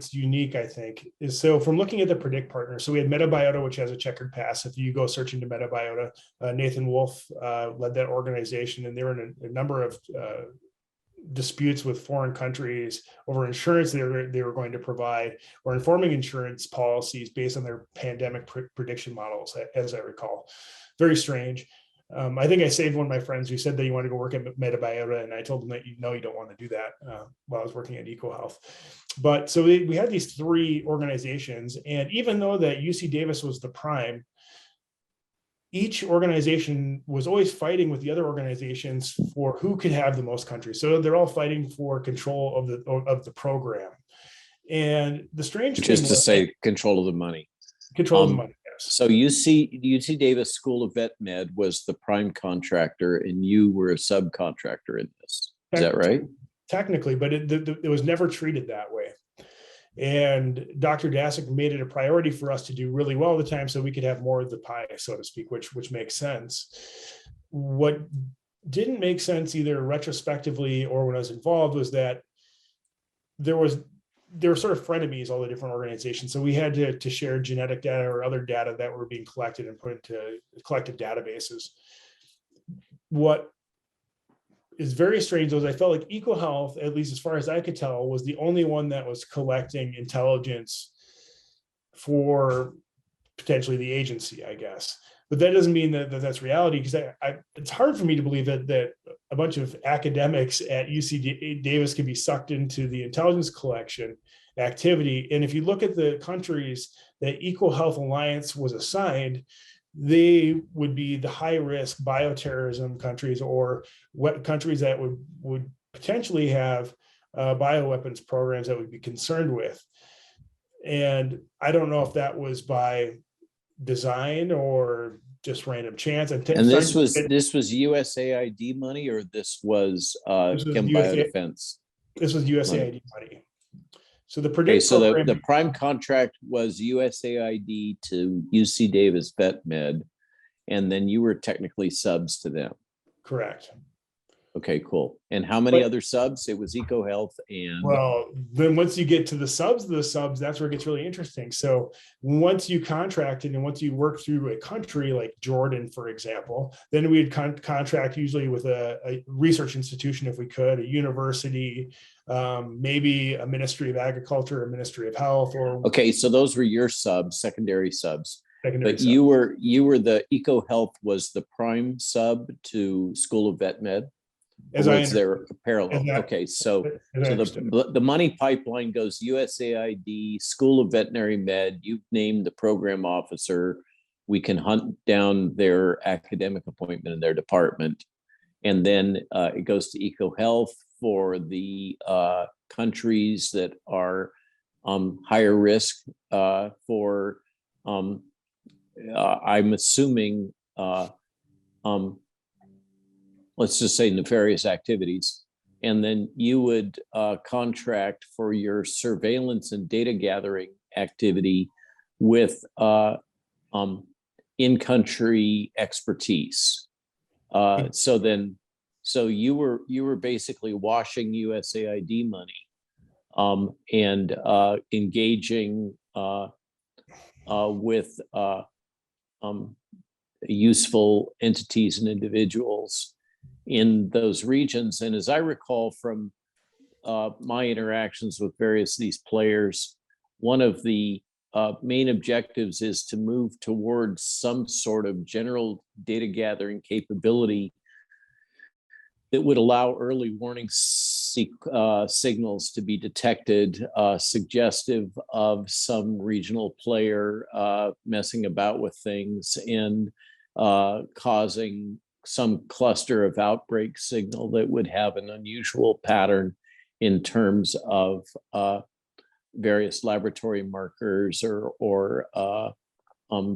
what's unique, I think, is so from looking at the predict partner, so we had MetaBiota, which has a checkered past. If you go search into MetaBiota, Nathan Wolf led that organization, and they were in a number of disputes with foreign countries over insurance they were going to provide, or informing insurance policies based on their pandemic prediction models, as I recall. Very strange. I think I saved one of my friends who said that he wanted to go work at MetaBiota, and I told him that you don't want to do that while I was working at EcoHealth. But so we had these three organizations, and even though that UC Davis was the prime, each organization was always fighting with the other organizations for who could have the most countries. So they're all fighting for control of the program. And the strange thing just to say control of the money. Control of the money, yes. So UC Davis School of Vet Med was the prime contractor, and you were a subcontractor in this. Is that right? Technically, but it was never treated that way. And Dr. Dasick made it a priority for us to do really well at the time so we could have more of the pie, so to speak, which makes sense. What didn't make sense either retrospectively or when I was involved was that there were sort of frenemies, all the different organizations. So we had to share genetic data or other data that were being collected and put into collective databases. What is very strange was I felt like EcoHealth, at least as far as I could tell, was the only one that was collecting intelligence for potentially the agency, I guess. But that doesn't mean that that's reality, because it's hard for me to believe that a bunch of academics at UC Davis can be sucked into the intelligence collection activity. And if you look at the countries that EcoHealth Alliance was assigned, they would be the high-risk bioterrorism countries, or what countries that would potentially have bioweapons programs that we'd be concerned with. And I don't know if that was by design or just random chance. And this was USAID money, or this was Chem Biodefense? This was USAID money. So the predict program, the prime contract was USAID to UC Davis Vet Med, and then you were technically subs to them. Correct. Okay, cool. And how many other subs? It was EcoHealth and... Well, then once you get to the subs, that's where it gets really interesting. So once you contracted and once you work through a country like Jordan, for example, then we'd contract usually with a research institution if we could, a university, maybe a Ministry of Agriculture, a Ministry of Health, or... Okay, so those were your subs, secondary subs. But you were the EcoHealth was the prime sub to School of Vet Med? As I there parallel. Okay, so the money pipeline goes USAID, School of Veterinary Med. You've named the program officer. We can hunt down their academic appointment in their department, and then it goes to EcoHealth for the countries that are higher risk for. I'm assuming. Let's just say nefarious activities. And then you would contract for your surveillance and data gathering activity with in-country expertise. So you were basically washing USAID money and engaging with useful entities and individuals in those regions. And as I recall from my interactions with various of these players, one of the main objectives is to move towards some sort of general data gathering capability that would allow early warning signals to be detected, suggestive of some regional player messing about with things and causing some cluster of outbreak signal that would have an unusual pattern in terms of various laboratory markers or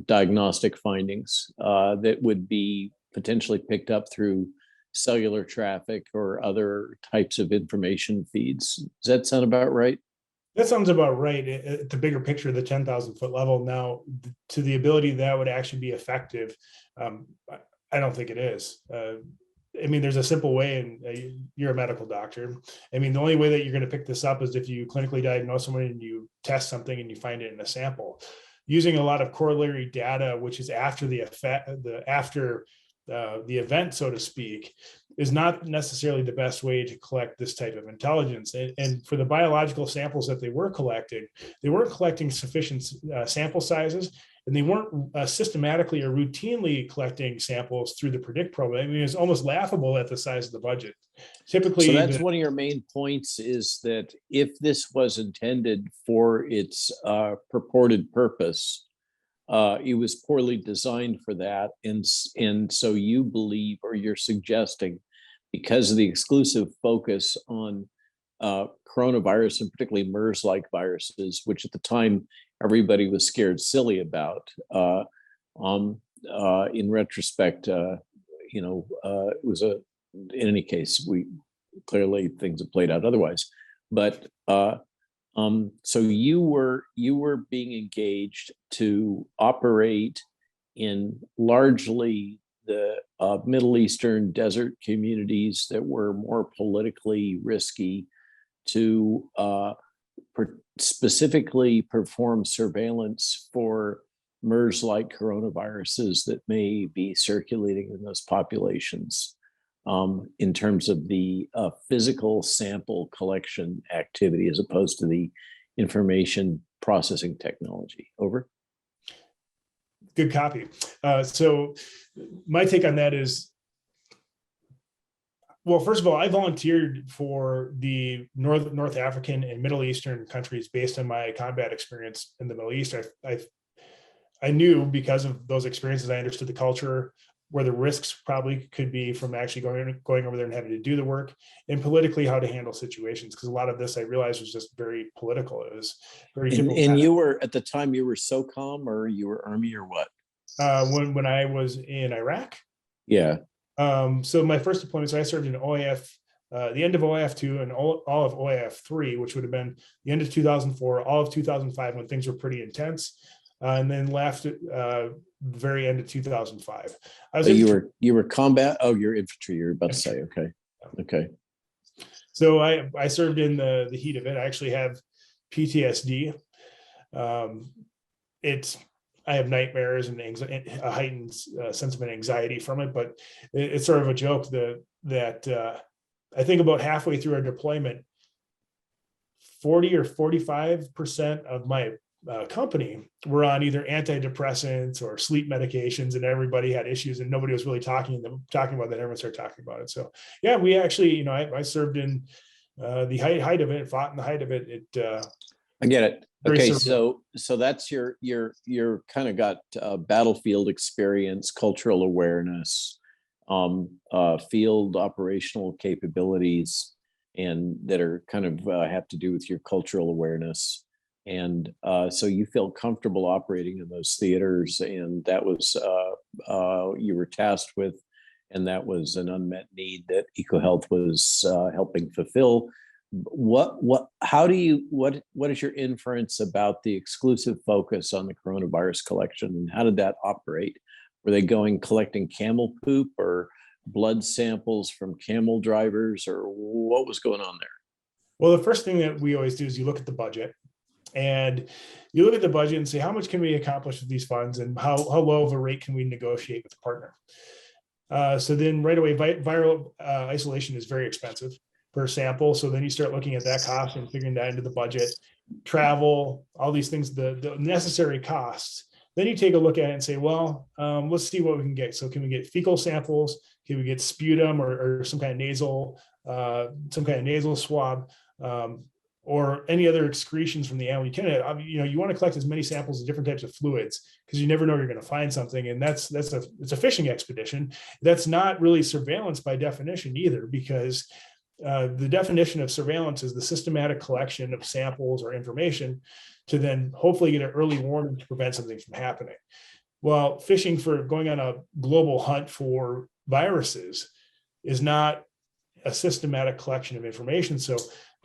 diagnostic findings that would be potentially picked up through cellular traffic or other types of information feeds. Does that sound about right? That sounds about right. At the bigger picture, the 10,000 foot level. Now, to the ability that would actually be effective, I don't think it is. I mean, there's a simple way, and you're a medical doctor. I mean, the only way that you're going to pick this up is if you clinically diagnose someone and you test something and you find it in a sample. Using a lot of corollary data, which is after the effect, the event, so to speak, is not necessarily the best way to collect this type of intelligence. And for the biological samples that they weren't collecting sufficient sample sizes, and they weren't systematically or routinely collecting samples through the PREDICT program. I mean, it's almost laughable at the size of the budget. Typically, so that's one of your main points, is that if this was intended for its purported purpose, it was poorly designed for that. And so you believe, or you're suggesting, because of the exclusive focus on coronavirus, and particularly MERS-like viruses, which at the time everybody was scared silly about. In retrospect, it was in any case, we clearly things have played out otherwise. But so you were being engaged to operate in largely the Middle Eastern desert communities that were more politically risky, to specifically perform surveillance for MERS-like coronaviruses that may be circulating in those populations, in terms of the physical sample collection activity as opposed to the information processing technology. Over. Good copy. So my take on that is, well, first of all, I volunteered for the North African and Middle Eastern countries based on my combat experience in the Middle East. I knew, because of those experiences, I understood the culture, where the risks probably could be from actually going over there and having to do the work, and politically how to handle situations. Because a lot of this, I realized, was just very political. It was very typical. And you were, at the time, you were SOCOM, or you were Army, or what? When I was in Iraq. Yeah. So my first deployment, so I served in OAF, the end of OAF 2 and all of OAF 3, which would have been the end of 2004, all of 2005, when things were pretty intense, and then left very end of 2005. You were combat. Oh, you're infantry. You're about to say, okay. Okay. So I served in the heat of it. I actually have PTSD. I have nightmares and a heightened sense of an anxiety from it, but it's sort of a joke that I think about halfway through our deployment, 40 or 45% of my company were on either antidepressants or sleep medications, and everybody had issues, and nobody was really talking about that. Everyone started talking about it. So yeah, we actually, I served in the height of it, fought in the height of it. I get it. Okay, so that's your kind of got battlefield experience, cultural awareness, field operational capabilities, and that are kind of have to do with your cultural awareness. And so you feel comfortable operating in those theaters, and that was you were tasked with, and that was an unmet need that EcoHealth was helping fulfill. What is your inference about the exclusive focus on the coronavirus collection, and how did that operate? Were they collecting camel poop or blood samples from camel drivers, or what was going on there? Well, the first thing that we always do is you look at the budget, and you look at the budget and say, how much can we accomplish with these funds, and how low of a rate can we negotiate with the partner? So then right away, viral isolation is very expensive per sample. So then you start looking at that cost and figuring that into the budget, travel, all these things, the necessary costs. Then you take a look at it and say, well, let's see what we can get. So can we get fecal samples? Can we get sputum or some kind of nasal swab, or any other excretions from the animal? You want to collect as many samples of different types of fluids, because you never know you're going to find something. And it's a fishing expedition. That's not really surveillance by definition either, because the definition of surveillance is the systematic collection of samples or information to then hopefully get an early warning to prevent something from happening. Well, fishing for going on a global hunt for viruses is not a systematic collection of information. So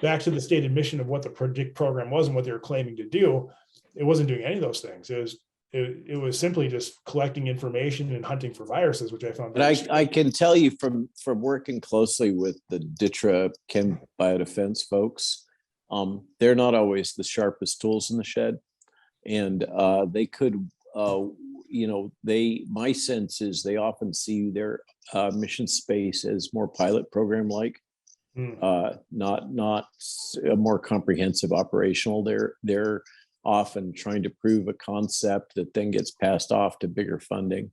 back to the stated mission of what the PREDICT program was and what they were claiming to do, it wasn't doing any of those things. It was it was simply just collecting information and hunting for viruses, which I found. But I can tell you from working closely with the DITRA Chem Biodefense folks, they're not always the sharpest tools in the shed, and they could, my sense is they often see their mission space as more pilot program like, not a more comprehensive operational. They're often trying to prove a concept that then gets passed off to bigger funding.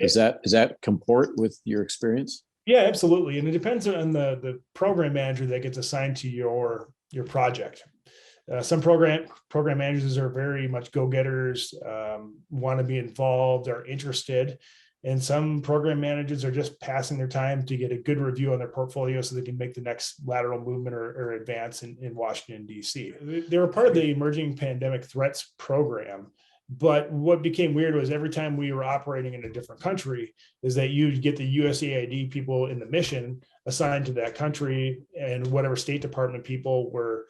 Does that comport with your experience? Yeah, absolutely. And it depends on the program manager that gets assigned to your project. Some program managers are very much go-getters, want to be involved, are interested. And some program managers are just passing their time to get a good review on their portfolio so they can make the next lateral movement or advance in Washington, D.C. They were part of the Emerging Pandemic Threats Program. But what became weird was every time we were operating in a different country is that you'd get the USAID people in the mission assigned to that country and whatever State Department people were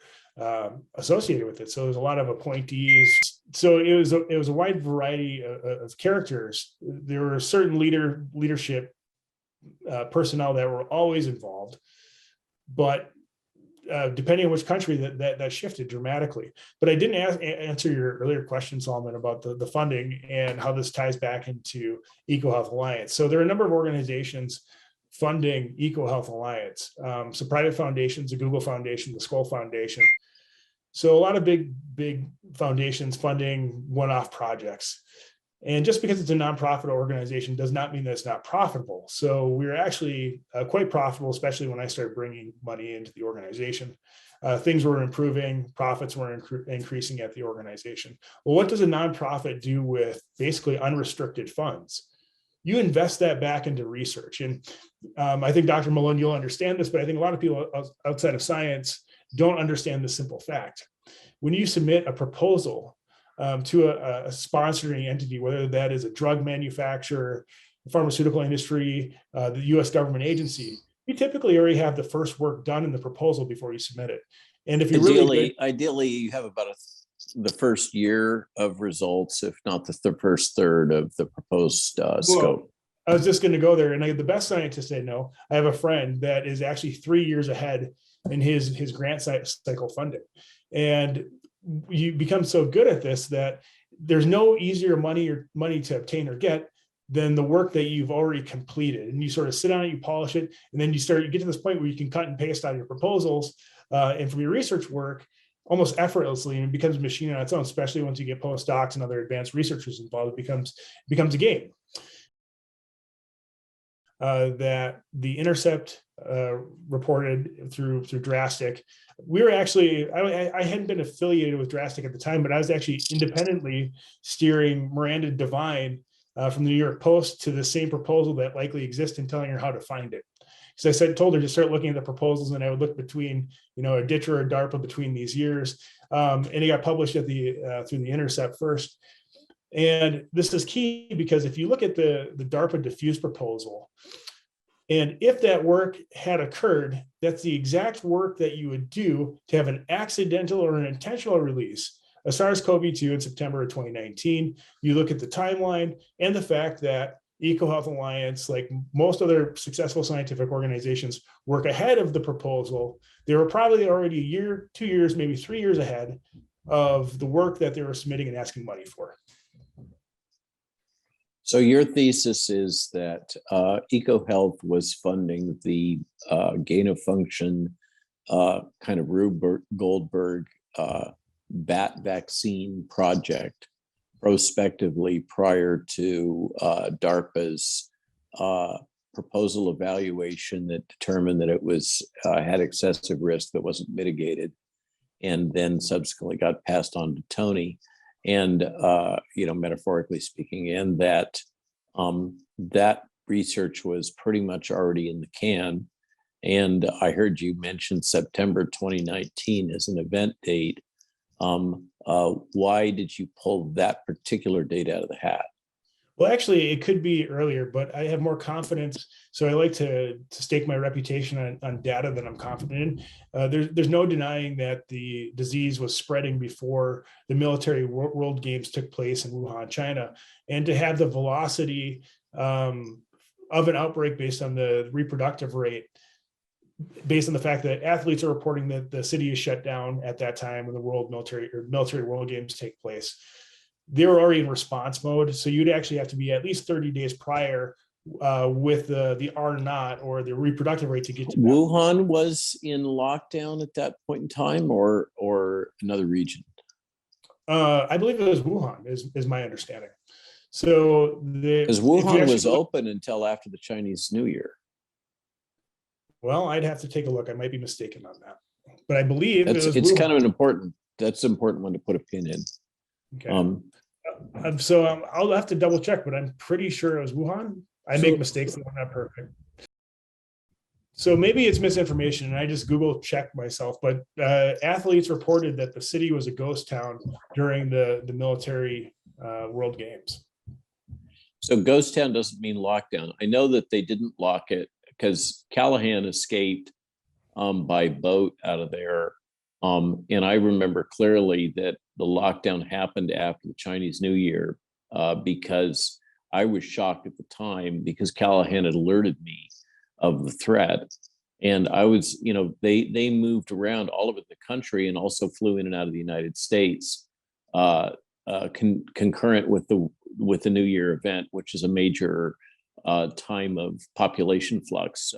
associated with it. So there's a lot of appointees. So it was a wide variety of characters. There were certain leadership personnel that were always involved, but depending on which country, that shifted dramatically. But I didn't answer your earlier question, Solomon, about the funding and how this ties back into EcoHealth Alliance. So there are a number of organizations funding EcoHealth Alliance. So private foundations, the Google Foundation, the Skoll Foundation. So a lot of big foundations funding one-off projects. And just because it's a nonprofit organization does not mean that it's not profitable. So we're actually quite profitable, especially when I started bringing money into the organization. Things were improving, profits were increasing at the organization. Well, what does a nonprofit do with basically unrestricted funds? You invest that back into research. And I think, Dr. Malone, you'll understand this, but I think a lot of people outside of science don't understand the simple fact. When you submit a proposal to a sponsoring entity, whether that is a drug manufacturer, the pharmaceutical industry, the US government agency, you typically already have the first work done in the proposal before you submit it. And if you ideally you have about the first year of results, if not the first third of the proposed scope. I was just going to go there, and the best scientists I know, I have a friend that is actually 3 years ahead in his grant cycle funding. And you become so good at this that there's no easier money to obtain or get than the work that you've already completed. And you sort of sit on it, you polish it, and then you get to this point where you can cut and paste out your proposals and from your research work almost effortlessly, and it becomes a machine on its own, especially once you get postdocs and other advanced researchers involved. It becomes a game. That the Intercept reported through Drastic. We were actually, I hadn't been affiliated with Drastic at the time, but I was actually independently steering Miranda Devine from the New York Post to the same proposal that likely exists and telling her how to find it. So I told her to start looking at the proposals, and I would look between, a DITRA or DARPA between these years. And it got published through the Intercept first. And this is key because if you look at the DARPA diffuse proposal, and if that work had occurred, that's the exact work that you would do to have an accidental or an intentional release of SARS-CoV-2 in September of 2019. You look at the timeline and the fact that EcoHealth Alliance, like most other successful scientific organizations, work ahead of the proposal. They were probably already a year, 2 years, maybe 3 years ahead of the work that they were submitting and asking money for. So your thesis is that EcoHealth was funding the gain of function kind of Rube Goldberg bat vaccine project prospectively prior to DARPA's proposal evaluation that determined that it was had excessive risk that wasn't mitigated, and then subsequently got passed on to Tony. And metaphorically speaking, and that that research was pretty much already in the can. And I heard you mention September 2019 as an event date. Why did you pull that particular date out of the hat? Well, actually, it could be earlier, but I have more confidence. So I like to stake my reputation on data that I'm confident in. There's no denying that the disease was spreading before the military world games took place in Wuhan, China. And to have the velocity of an outbreak based on the reproductive rate, based on the fact that athletes are reporting that the city is shut down at that time when the military world games take place, they were already in response mode. So you'd actually have to be at least 30 days prior with the R naught or the reproductive rate to get to Wuhan was in lockdown at that point in time, or another region? I believe it was Wuhan, is my understanding. So because Wuhan was open until after the Chinese New Year. Well, I'd have to take a look. I might be mistaken on that, but I believe it's kind of an important one to put a pin in. Okay. So I'll have to double check, but I'm pretty sure it was Wuhan. I make mistakes that are not perfect. So maybe it's misinformation and I just Google checked myself, but athletes reported that the city was a ghost town during the military world games. So ghost town doesn't mean lockdown. I know that they didn't lock it because Callahan escaped by boat out of there. And I remember clearly that the lockdown happened after the Chinese New Year because I was shocked at the time because Callahan had alerted me of the threat. And I was, they moved around all over the country and also flew in and out of the United States concurrent with the New Year event, which is a major time of population flux.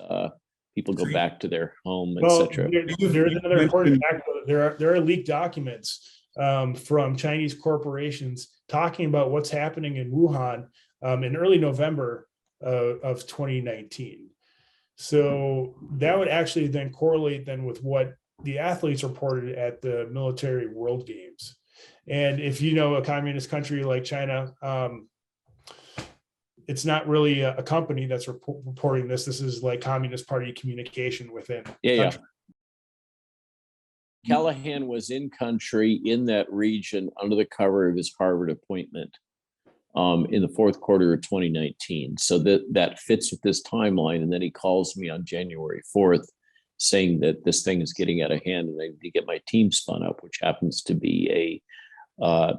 People go back to their home, etc. There is another important fact. There are leaked documents from Chinese corporations talking about what's happening in Wuhan in early November of 2019. So that would actually then correlate then with what the athletes reported at the military world games. And if you know a communist country like China, it's not really a company that's reporting this. This is like Communist Party communication within. Yeah. Callahan was in country in that region under the cover of his Harvard appointment in the fourth quarter of 2019. So that fits with this timeline. And then he calls me on January 4th saying that this thing is getting out of hand and I need to get my team spun up, which happens to be a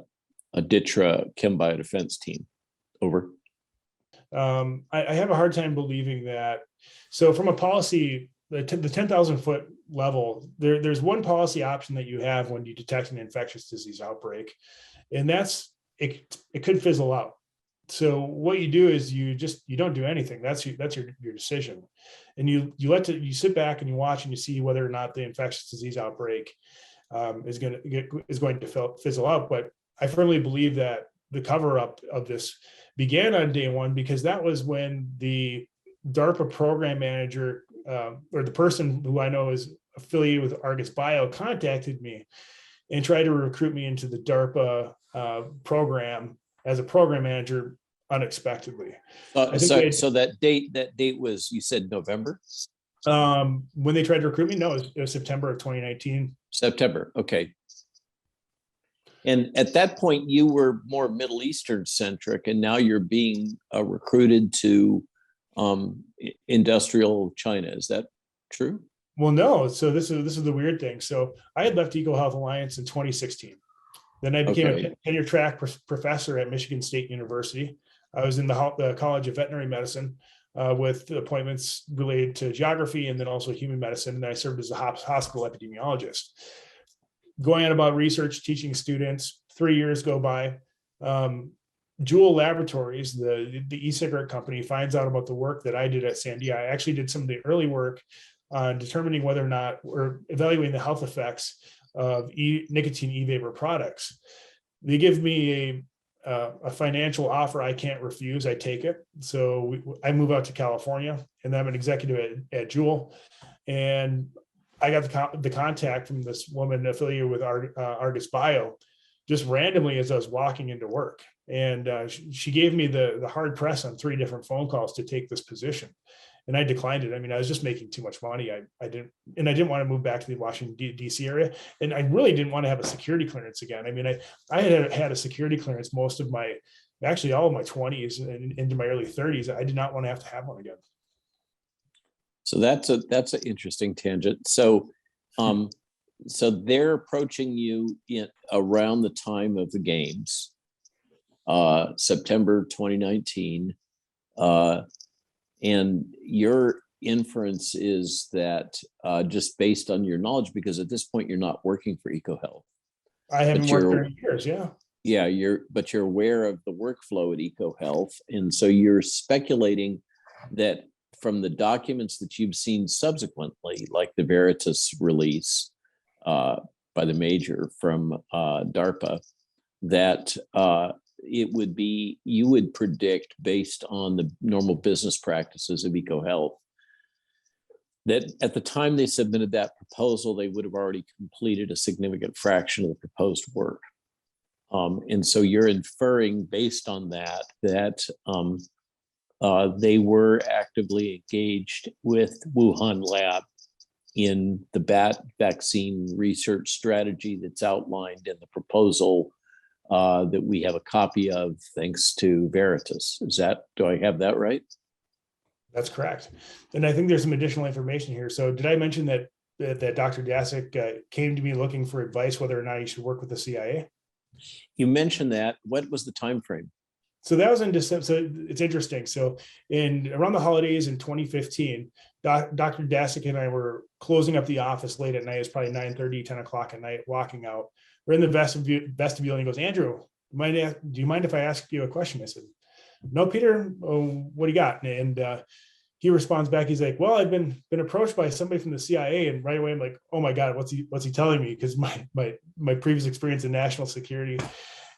DITRA chem biodefense team. Over. I have a hard time believing that. So from a policy, the 10,000 foot level, there's one policy option that you have when you detect an infectious disease outbreak, and that's it could fizzle out. So what you do is you don't do anything. That's your decision, and you sit back and you watch and you see whether or not the infectious disease outbreak is going to fizzle out. But I firmly believe that the cover up of this began on day one, because that was when the DARPA program manager or the person who I know is affiliated with Argus Bio contacted me and tried to recruit me into the DARPA program as a program manager unexpectedly. So that date was, you said November? When they tried to recruit me, no, it was September of 2019. September, okay. And at that point, you were more Middle Eastern centric, and now you're being recruited to industrial China. Is that true? Well, no. So this is the weird thing. So I had left EcoHealth Alliance in 2016. Then I became a tenure track professor at Michigan State University. I was in the College of Veterinary Medicine with appointments related to geography and then also human medicine. And then I served as a hospital epidemiologist. Going on about research, teaching students. 3 years go by. Juul Laboratories, the e-cigarette company, finds out about the work that I did at Sandia. I actually did some of the early work on determining whether or not, or evaluating the health effects of nicotine e-vapor products. They give me a financial offer I can't refuse. I take it. So I move out to California, and I'm an executive at Juul. And I got the contact from this woman affiliated with Argus Bio just randomly as I was walking into work. And she gave me the hard press on 3 different phone calls to take this position. And I declined it. I mean, I was just making too much money. I didn't want to move back to the Washington, D.C. area. And I really didn't want to have a security clearance again. I mean, I had a security clearance most of my actually all of my 20s and into my early 30s. I did not want to have one again. So that's an interesting tangent. So, so they're approaching you around the time of the games, September 2019, and your inference is that just based on your knowledge, because at this point you're not working for EcoHealth. I haven't worked there in years. Yeah, you're aware of the workflow at EcoHealth, and so you're speculating that from the documents that you've seen subsequently, like the Veritas release by the major from DARPA, that you would predict, based on the normal business practices of EcoHealth, that at the time they submitted that proposal, they would have already completed a significant fraction of the proposed work. And so you're inferring based on that they were actively engaged with Wuhan lab in the bat vaccine research strategy that's outlined in the proposal that we have a copy of, thanks to Veritas. Do I have that right? That's correct. And I think there's some additional information here. So did I mention that Dr. Daszak came to me looking for advice whether or not he should work with the CIA? You mentioned that. What was the time frame? So that was in December. So it's interesting. So around the holidays in 2015, Dr. Daszak and I were closing up the office late at night. It was probably 9:30, 10 o'clock at night, walking out. We're in the vestibule and he goes, "Andrew, do you mind if I ask you a question?" I said, "No, Peter, what do you got?" And he responds back. He's like, "Well, I've been approached by somebody from the CIA." And right away I'm like, "Oh my God, what's he telling me?" Because my previous experience in national security.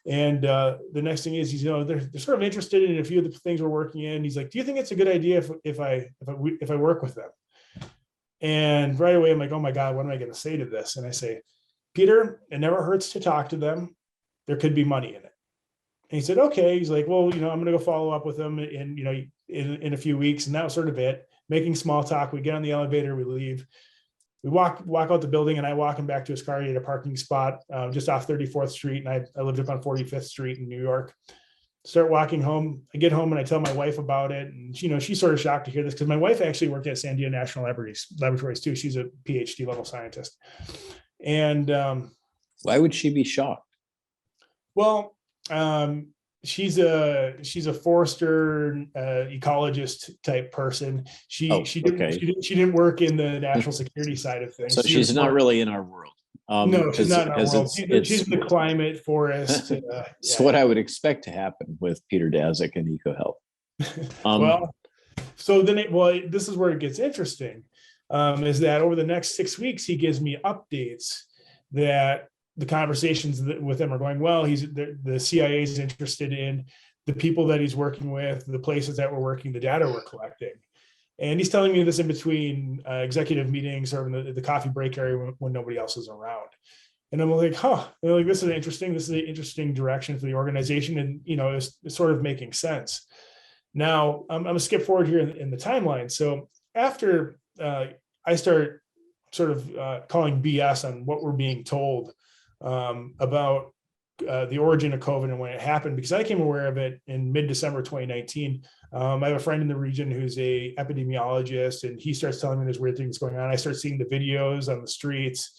And the next thing is, they're sort of interested in a few of the things we're working in. He's like, "Do you think it's a good idea if I work with them?" And right away I'm like, "Oh my God, what am I going to say to this?" And I say, "Peter, it never hurts to talk to them. There could be money in it." And he said, "Okay." He's like, "Well, I'm going to go follow up with them in a few weeks." And that was sort of it. Making small talk. We get on the elevator, we leave. We walk out the building, and I walk him back to his car. He had a parking spot just off 34th Street, and I lived up on 45th Street in New York. Start walking home. I get home and I tell my wife about it, and she's sort of shocked to hear this because my wife actually worked at Sandia National Laboratories too. She's a PhD level scientist. And why would she be shocked? Well, she's a forester ecologist type person. She didn't work in the national security side of things. So she's not really in our world. No, she's not in our world. She's in the climate, forest. It's what I would expect to happen with Peter Daszak and EcoHealth. This is where it gets interesting. Is that over the next 6 weeks, he gives me updates that the conversations with him are going well. The CIA is interested in the people that he's working with, the places that we're working, the data we're collecting. And he's telling me this in between executive meetings or in the coffee break area when nobody else is around. And I'm like, this is an interesting direction for the organization. And, it's sort of making sense. Now, I'm going to skip forward here in the timeline. So after I start sort of calling BS on what we're being told about the origin of COVID and when it happened, because I became aware of it in mid-December 2019. I have a friend in the region who's a epidemiologist, and he starts telling me there's weird things going on. I start seeing the videos on the streets,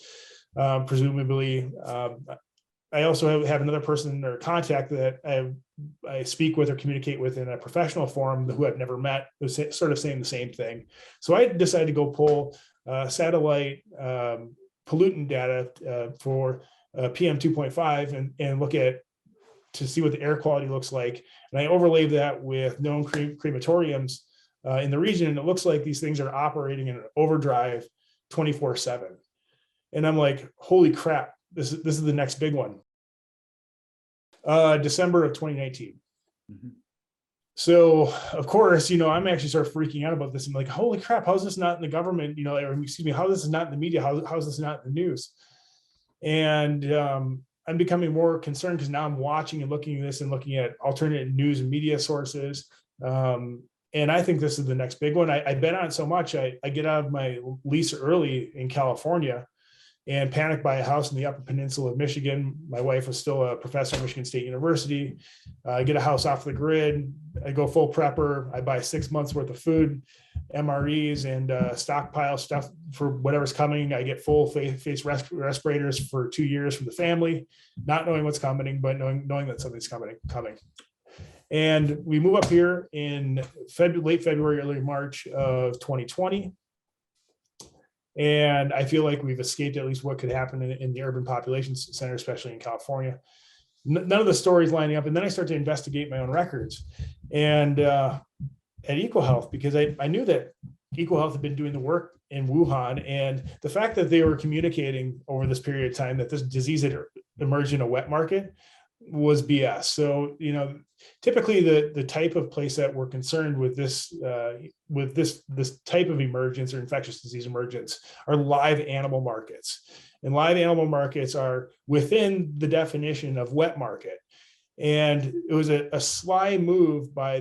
presumably. I also have another person or contact that I speak with or communicate with in a professional forum who I've never met, who's sort of saying the same thing. So I decided to go pull satellite pollutant data for PM 2.5 and look to see what the air quality looks like. And I overlaid that with known crematoriums in the region. And it looks like these things are operating in an overdrive 24/7. And I'm like, holy crap, this is the next big one. December of 2019. Mm-hmm. So of course, I'm actually sort of freaking out about this. I'm like, holy crap, how is this not in the government? How this is not in the media? How is this not in the news? And I'm becoming more concerned because now I'm watching and looking at this and looking at alternate news and media sources. And I think this is the next big one. I bet on it so much. I get out of my lease early in California and panicked buy a house in the Upper Peninsula of Michigan. My wife was still a professor at Michigan State University. I get a house off the grid. I go full prepper. I buy 6 months worth of food, MREs, and stockpile stuff for whatever's coming. I get full face respirators for 2 years for the family, not knowing what's coming, but knowing that something's coming. And we move up here in late February, early March of 2020. And I feel like we've escaped at least what could happen in the urban population center, especially in California. None of the stories lining up. And then I start to investigate my own records. And at EcoHealth, because I knew that EcoHealth had been doing the work in Wuhan, and the fact that they were communicating over this period of time that this disease had emerged in a wet market was BS. So, typically the type of place that we're concerned with this type of emergence or infectious disease emergence are live animal markets. And live animal markets are within the definition of wet market. And it was a sly move by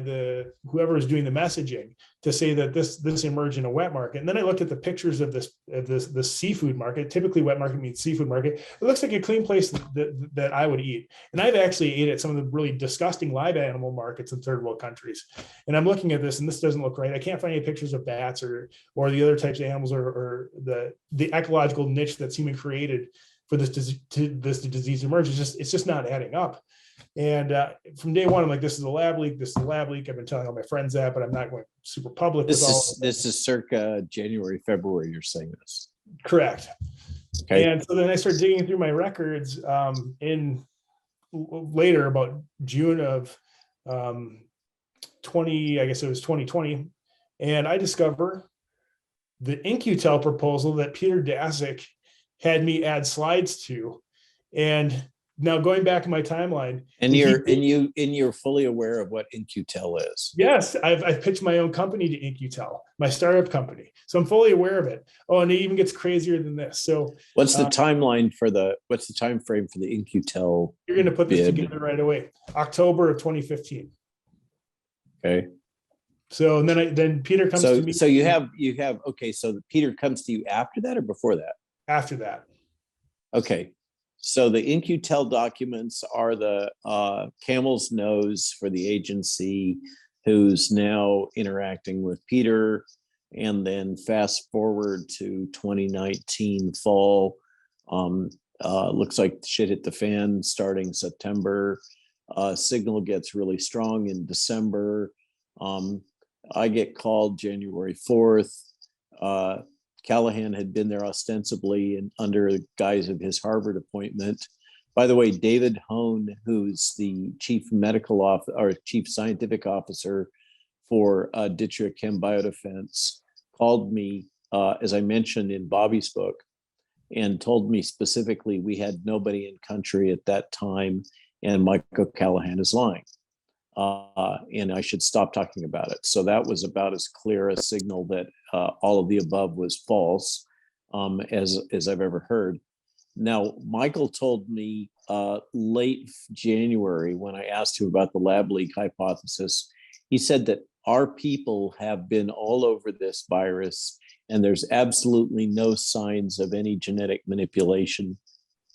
whoever was doing the messaging to say that this emerged in a wet market. And then I looked at the pictures of the seafood market. Typically, wet market means seafood market. It looks like a clean place that I would eat. And I've actually ate at some of the really disgusting live animal markets in third world countries. And I'm looking at this, and this doesn't look right. I can't find any pictures of bats or the other types of animals or the ecological niche that's human created for this disease emerge. It's just not adding up. And from day one, I'm like, this is a lab leak. This is a lab leak. I've been telling all my friends that, but I'm not going super public. This is circa January, February. You're saying this, correct? Okay. And so then I started digging through my records in later about June of 20. I guess it was 2020, and I discover the InQtel proposal that Peter Daszak had me add slides to, and now going back in my timeline, and you're fully aware of what InQtel is. Yes, I've pitched my own company to InQtel, my startup company, so I'm fully aware of it. Oh, and it even gets crazier than this. So, what's the timeline what's the time frame for the InQtel? You're going to put this together right away, October of 2015. Okay. So and then Peter comes to me. So you have okay. So Peter comes to you after that or before that? After that. Okay. So the InQtel documents are the camel's nose for the agency who's now interacting with Peter. And then fast forward to 2019 fall, looks like shit hit the fan starting September. Signal gets really strong in December. I get called January 4th. Callahan had been there ostensibly and under the guise of his Harvard appointment. By the way, David Hone, who's the chief chief scientific officer for Dittrich Chem Biodefense, called me, as I mentioned in Bobby's book, and told me specifically we had nobody in country at that time, and Michael Callahan is lying. And I should stop talking about it. So that was about as clear a signal that all of the above was false as I've ever heard. Now, Michael told me late January when I asked him about the lab leak hypothesis, he said that our people have been all over this virus and there's absolutely no signs of any genetic manipulation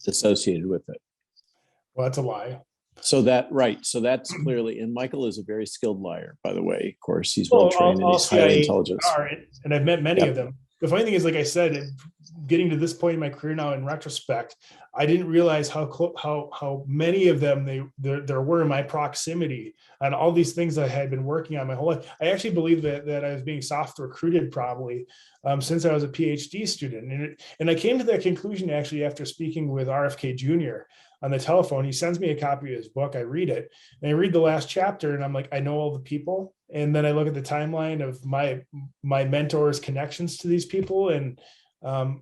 associated with it. Well, that's a lie. So that's clearly, and Michael is a very skilled liar, by the way. Of course, he's well trained and he's highly intelligent. And I've met many of them. The funny thing is, like I said, getting to this point in my career now, in retrospect, I didn't realize how many of them there were in my proximity and all these things that I had been working on my whole life. I actually believe that I was being soft recruited probably since I was a PhD student, and I came to that conclusion actually after speaking with RFK Jr. on the telephone. He sends me a copy of his book. I read it, and I read the last chapter, and I'm like, I know all the people. And then I look at the timeline of my mentor's connections to these people, and I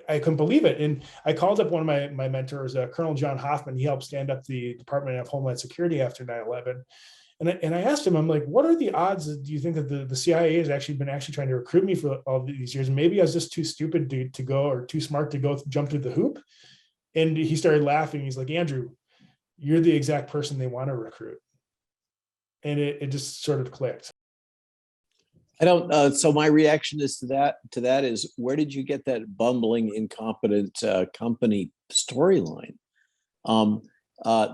couldn't believe it. And I called up one of my mentors, Colonel John Hoffman. He helped stand up the Department of Homeland Security after 9/11. And I asked him, I'm like, what are the odds that do you think that the CIA has actually been trying to recruit me for all these years? Maybe I was just too stupid to go, or too smart to go jump through the hoop. And he started laughing. He's like, Andrew, you're the exact person they want to recruit. And it just sort of clicked. I don't. So my reaction is to that is, where did you get that bumbling, incompetent company storyline?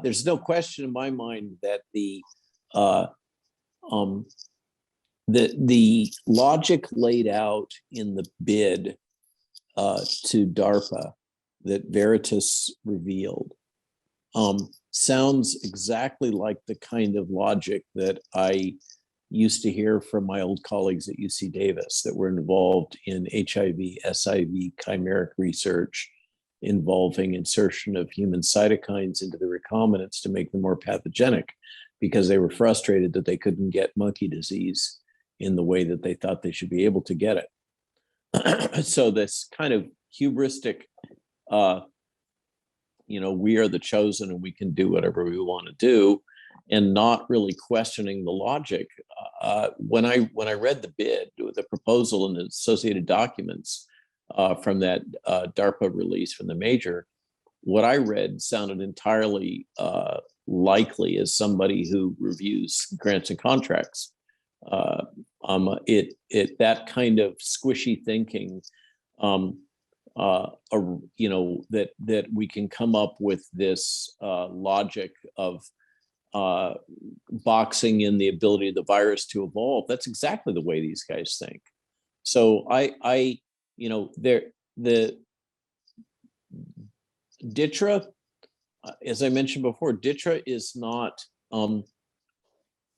There's no question in my mind that the logic laid out in the bid to DARPA that Veritas revealed sounds exactly like the kind of logic that I used to hear from my old colleagues at UC Davis that were involved in HIV, SIV, chimeric research involving insertion of human cytokines into the recombinants to make them more pathogenic, because they were frustrated that they couldn't get monkey disease in the way that they thought they should be able to get it. So this kind of hubristic, we are the chosen and we can do whatever we want to do, and not really questioning the logic. When I read the bid, the proposal and the associated documents from that DARPA release from the major, what I read sounded entirely likely as somebody who reviews grants and contracts. That kind of squishy thinking, that we can come up with this logic of boxing in the ability of the virus to evolve. That's exactly the way these guys think. So the DITRA, as I mentioned before, DITRA is not,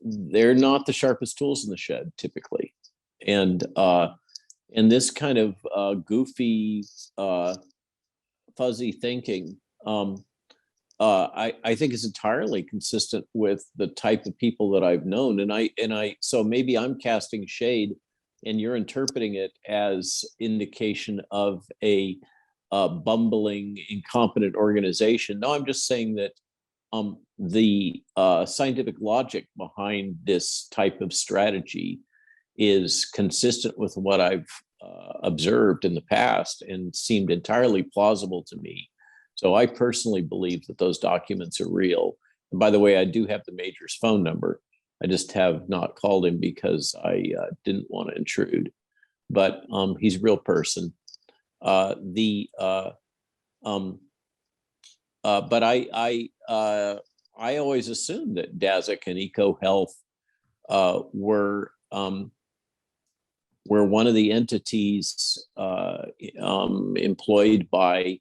they're not the sharpest tools in the shed typically. And this kind of goofy, fuzzy thinking, I think is entirely consistent with the type of people that I've known. So maybe I'm casting shade and you're interpreting it as indication of a bumbling, incompetent organization. No, I'm just saying that the scientific logic behind this type of strategy is consistent with what I've observed in the past and seemed entirely plausible to me. So I personally believe that those documents are real. And by the way, I do have the major's phone number. I just have not called him because I didn't want to intrude. But he's a real person. But I always assumed that DASIC and EcoHealth were one of the entities employed by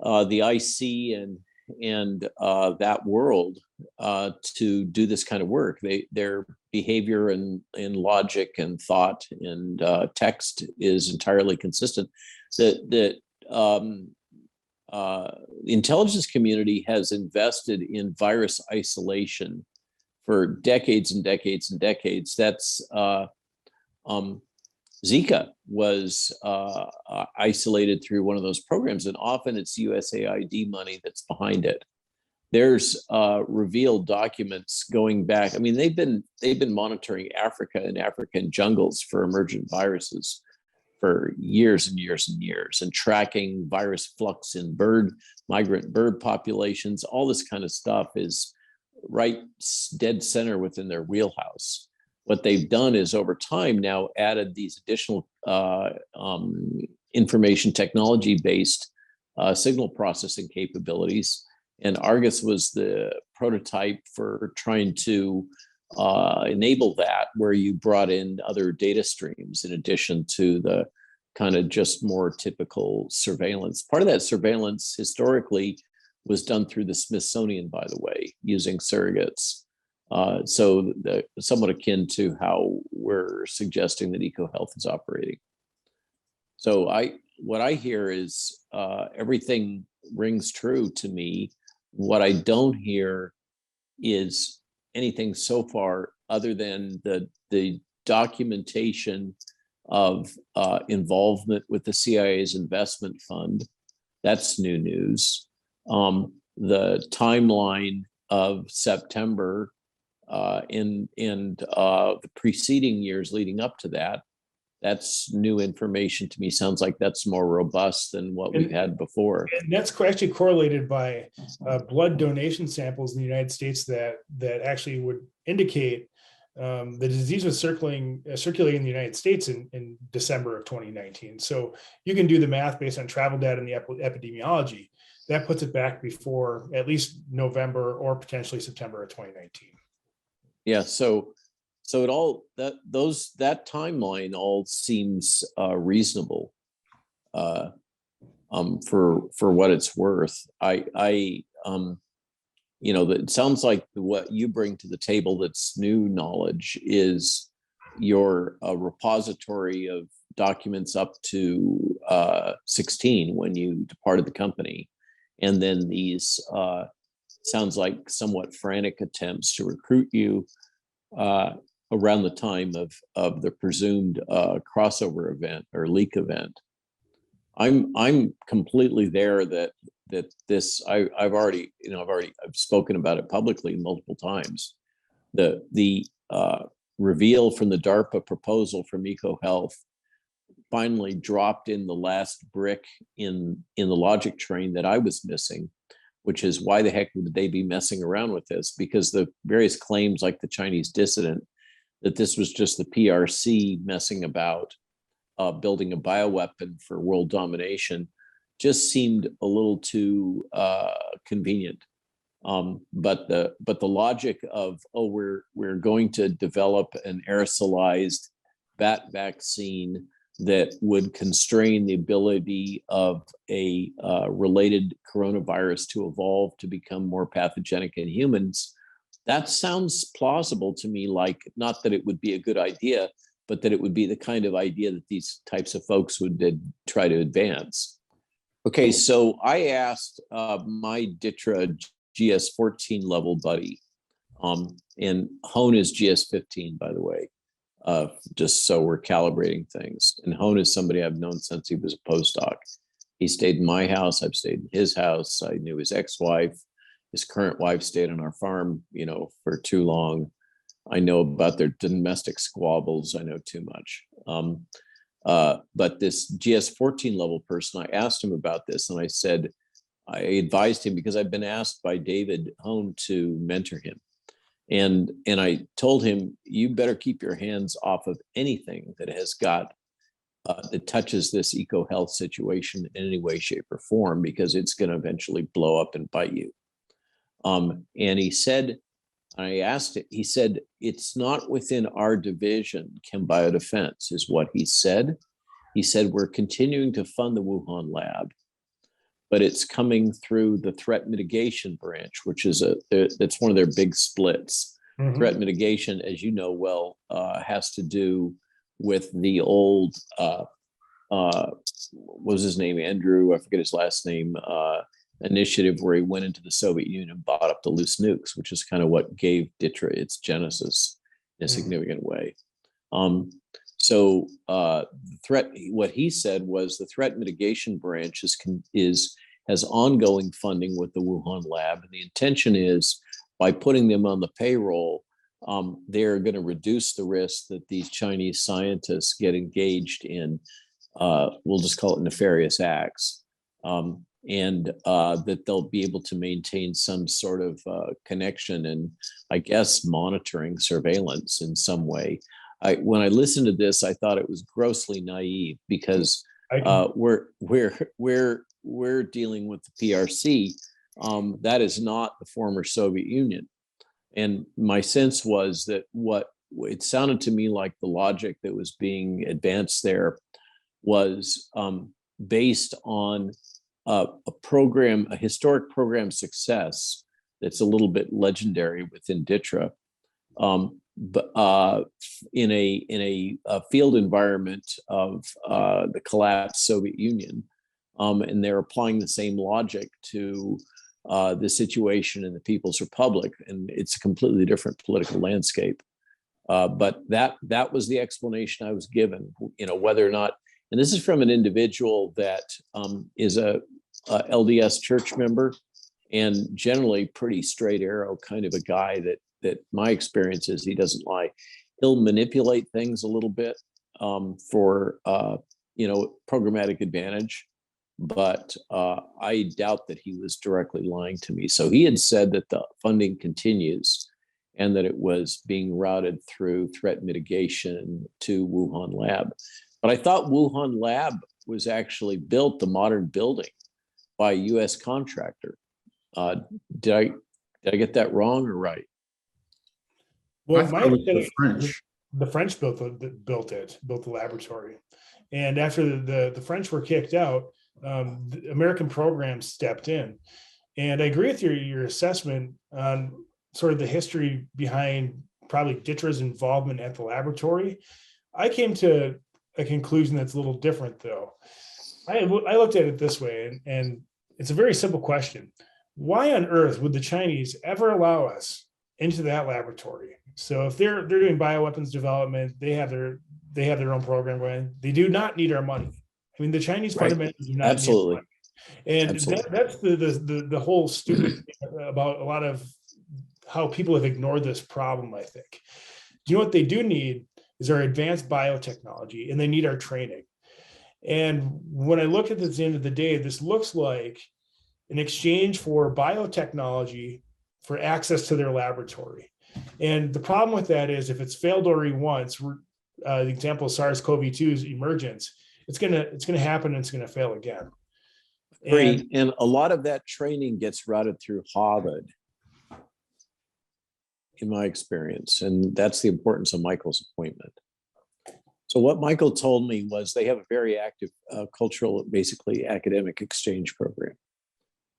the IC and that world to do this kind of work. Their behavior and logic and thought and text is entirely consistent. The intelligence community has invested in virus isolation for decades and decades and decades. That's Zika was isolated through one of those programs, and often it's USAID money that's behind it. There's revealed documents going back. I mean, they've been monitoring Africa and African jungles for emergent viruses for years and years and years, and tracking virus flux in migrant bird populations. All this kind of stuff is right dead center within their wheelhouse. What they've done is over time now added these additional information technology-based signal processing capabilities. And Argus was the prototype for trying to enable that, where you brought in other data streams in addition to the kind of just more typical surveillance. Part of that surveillance historically was done through the Smithsonian, by the way, using surrogates. So somewhat akin to how we're suggesting that EcoHealth is operating. So what I hear is everything rings true to me. What I don't hear is anything so far other than the documentation of involvement with the CIA's investment fund. That's new news. The timeline of September and the preceding years leading up to that, that's new information to me. Sounds like that's more robust than what we've had before. And that's actually correlated by blood donation samples in the United States that actually would indicate The disease was circulating in the United States in December of 2019. So you can do the math based on travel data and the epidemiology. That puts it back before at least November or potentially September of 2019. Yeah. So it all that timeline all seems reasonable for what it's worth. It sounds like what you bring to the table that's new knowledge is your repository of documents up to 16 when you departed the company. And then these sounds like somewhat frantic attempts to recruit you around the time of the presumed crossover event or leak event. I'm completely there that this I've spoken about it publicly multiple times. The reveal from the DARPA proposal from EcoHealth finally dropped in the last brick in the logic train that I was missing, which is why the heck would they be messing around with this? Because the various claims, like the Chinese dissident, that this was just the PRC messing about building a bioweapon for world domination, just seemed a little too convenient. But the logic of, we're going to develop an aerosolized bat vaccine that would constrain the ability of a related coronavirus to evolve to become more pathogenic in humans, that sounds plausible to me. Like, not that it would be a good idea, but that it would be the kind of idea that these types of folks would try to advance. Okay, so I asked my DITRA GS14 level buddy, and Hone is GS15, by the way, just so we're calibrating things. And Hone is somebody I've known since he was a postdoc. He stayed in my house. I've stayed in his house. I knew his ex-wife. His current wife stayed on our farm, for too long. I know about their domestic squabbles. I know too much. But this GS14 level person, I asked him about this, and I advised him, because I've been asked by David Hone to mentor him. And I told him, you better keep your hands off of anything that has got, that touches this EcoHealth situation in any way, shape, or form, because it's going to eventually blow up and bite you. And he said, I asked it, he said, it's not within our division, chem biodefense, is what he said. He said, we're continuing to fund the Wuhan lab, but it's coming through the threat mitigation branch, which is that's one of their big splits. Mm-hmm. Threat mitigation, as you know well, has to do with the old, what was his name? Andrew, I forget his last name, initiative where he went into the Soviet Union and bought up the loose nukes, which is kind of what gave DITRA its genesis in a significant way. So what he said was the threat mitigation branch has ongoing funding with the Wuhan lab, and the intention is, by putting them on the payroll, they're going to reduce the risk that these Chinese scientists get engaged in, we'll just call it nefarious acts. And that they'll be able to maintain some sort of connection and, I guess, monitoring, surveillance in some way. When I listened to this, I thought it was grossly naive, because we're dealing with the PRC. That is not the former Soviet Union. And my sense was that what it sounded to me like the logic that was being advanced there was based on a historic program success that's a little bit legendary within DITRA, but in a field environment of the collapsed Soviet Union, and they're applying the same logic to the situation in the People's Republic, and it's a completely different political landscape. But that was the explanation I was given. Whether or not. And this is from an individual that is a LDS church member, and generally pretty straight arrow kind of a guy that my experience is he doesn't lie. He'll manipulate things a little bit for programmatic advantage, but I doubt that he was directly lying to me. So he had said that the funding continues, and that it was being routed through threat mitigation to Wuhan lab. But I thought Wuhan lab was actually built, the modern building, by a U.S. contractor. Did I get that wrong or right? Well, the French built the laboratory, and after the French were kicked out, the American programs stepped in. And I agree with your assessment on sort of the history behind probably DTRA's involvement at the laboratory. I came to a conclusion that's a little different, though. I looked at it this way, and it's a very simple question. Why on earth would the Chinese ever allow us into that laboratory? So if they're doing bioweapons development, they have their own program going. They do not need our money. I mean, the Chinese fundamentally do not Absolutely. need our money. And that's the whole stupid thing about a lot of how people have ignored this problem, I think. Do you know what they do need is our advanced biotechnology, and they need our training. And when I look at this at the end of the day, this looks like an exchange for biotechnology for access to their laboratory. And the problem with that is if it's failed already once, the example of SARS-CoV-2's emergence, it's gonna happen and it's gonna fail again. And a lot of that training gets routed through Harvard, in my experience. And that's the importance of Michael's appointment. So what Michael told me was they have a very active cultural, basically academic exchange program